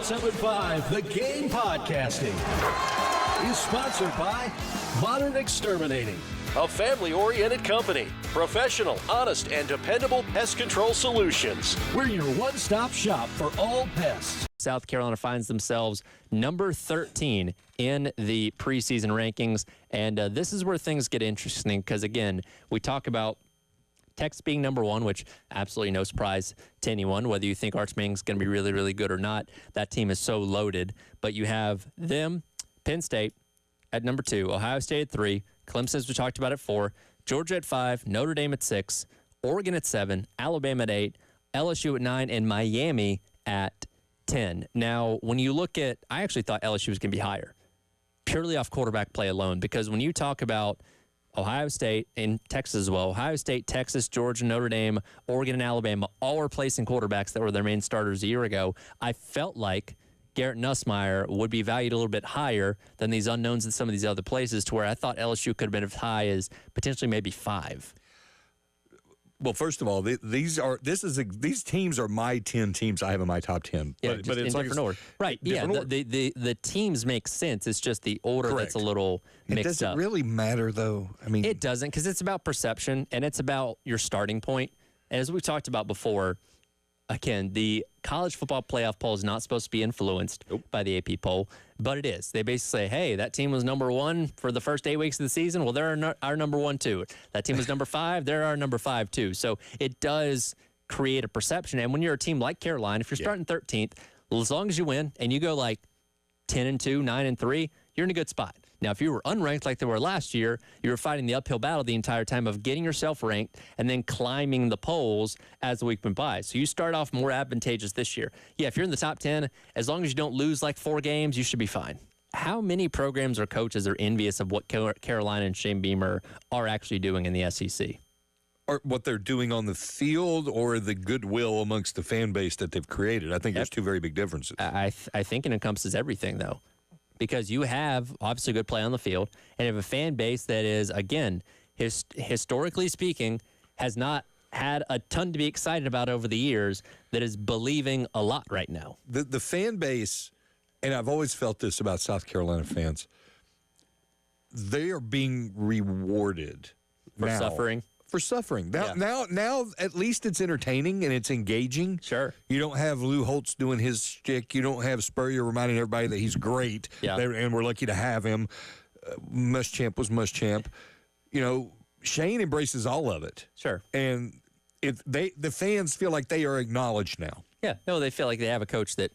107.5, The Game Podcasting is sponsored by Modern Exterminating, a family-oriented company. Professional, honest, and dependable pest control solutions. We're your one-stop shop for all pests. South Carolina finds themselves number 13 in the preseason rankings. And this is where things get interesting because, again, we talk about Texas being number one, which absolutely no surprise to anyone, whether you think Arch Manning's going to be really, really good or not. That team is so loaded. But you have them, Penn State at number 2, Ohio State at 3, Clemson, as we talked about, at 4, Georgia at 5, Notre Dame at 6, Oregon at 7, Alabama at 8, LSU at 9, and Miami at 10. Now, when you look at, I actually thought LSU was going to be higher, purely off quarterback play alone, because when you talk about Ohio State and Texas as well, Ohio State, Texas, Georgia, Notre Dame, Oregon, and Alabama all replacing quarterbacks that were their main starters a year ago, I felt like Garrett Nussmeier would be valued a little bit higher than these unknowns in some of these other places, to where I thought LSU could have been as high as potentially maybe 5. Well, first of all, these teams are my 10 teams I have in my top 10. Yeah, but it's in like different order. Right, yeah, order. the teams make sense. It's just the order Correct. that's a little mixed does up. It really matter, though? I mean, It doesn't, because it's about perception, and it's about your starting point. As we talked about before, again, the college football playoff poll is not supposed to be influenced by the AP poll, but it is. They basically say, hey, that team was number 1 for the first 8 weeks of the season. Well, they're our number 1 too. That team was number 5. They're our number 5 too. So it does create a perception. And when you're a team like Carolina, if you're starting 13th, as long as you win and you go like 10-2, 9-3, you're in a good spot. Now, if you were unranked like they were last year, you were fighting the uphill battle the entire time of getting yourself ranked and then climbing the polls as the week went by. So you start off more advantageous this year. Yeah, if you're in the top 10, as long as you don't lose like 4 games, you should be fine. How many programs or coaches are envious of what Carolina and Shane Beamer are actually doing in the SEC? or what they're doing on the field or the goodwill amongst the fan base that they've created. I think there's two very big differences. I think it encompasses everything, though, because you have obviously good play on the field and you have a fan base that is, again, historically speaking, has not had a ton to be excited about over the years, that is believing a lot right now. The fan base, and I've always felt this about South Carolina fans, they are being rewarded For now. suffering? For suffering. Now, at least it's entertaining and it's engaging. Sure. You don't have Lou Holtz doing his shtick. You don't have Spurrier reminding everybody that he's great. Yeah. And we're lucky to have him. Muschamp was Muschamp. You know, Shane embraces all of it. Sure. And the fans feel like they are acknowledged now. Yeah. No, they feel like they have a coach that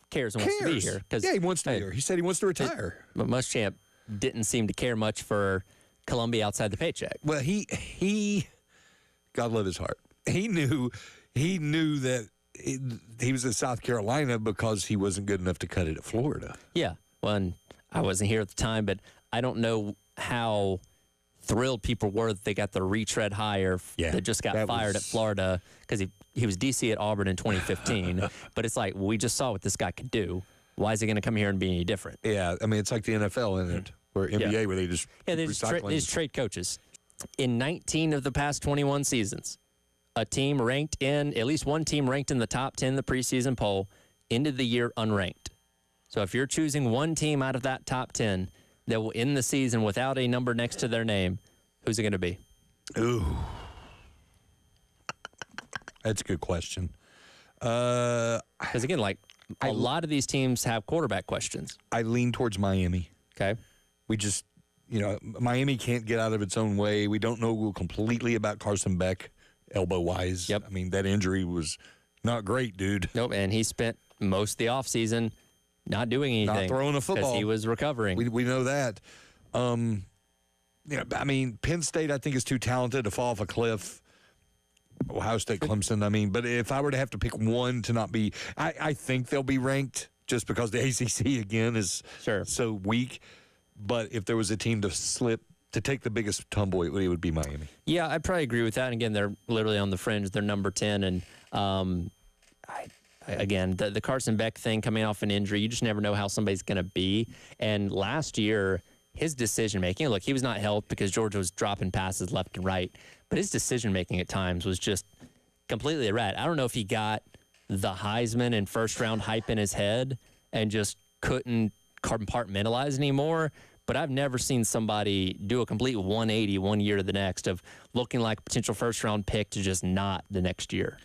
cares and wants to be here. Yeah, he wants to be here. He said he wants to retire. But Muschamp didn't seem to care much for Columbia outside the paycheck. Well, he God love his heart. He knew that he was in South Carolina because he wasn't good enough to cut it at Florida. Yeah. Well, and I wasn't here at the time, but I don't know how thrilled people were that they got the retread hire that just got fired at Florida, because he was DC at Auburn in 2015. But it's like, we just saw what this guy could do. Why is he going to come here and be any different? Yeah, I mean, it's like the NFL, isn't it? Or NBA, where they just they just trade coaches. In 19 of the past 21 seasons, a team ranked in, at least one team ranked in the top 10 in the preseason poll, ended the year unranked. So if you're choosing one team out of that top 10 that will end the season without a number next to their name, who's it going to be? Ooh. That's a good question. Because again, like, a lot of these teams have quarterback questions. I lean towards Miami. Okay. We just, Miami can't get out of its own way. We don't know completely about Carson Beck, elbow-wise. Yep. I mean, that injury was not great, dude. Nope, and he spent most of the offseason not doing anything. Not throwing a football. Because he was recovering. We know that. I mean, Penn State, I think, is too talented to fall off a cliff. Ohio State, Clemson, I mean, but if I were to have to pick one to not be, I think they'll be ranked just because the ACC, again, is so weak. But if there was a team to take the biggest tumble, it would be Miami. Yeah, I'd probably agree with that. And again, they're literally on the fringe. They're number 10. And again, the Carson Beck thing coming off an injury, you just never know how somebody's going to be. And last year, his decision-making, look, he was not helped because Georgia was dropping passes left and right. But his decision-making at times was just completely erratic. I don't know if he got the Heisman and first round hype in his head and just couldn't compartmentalize anymore. But I've never seen somebody do a complete 180 one year to the next of looking like a potential first round pick to just not the next year.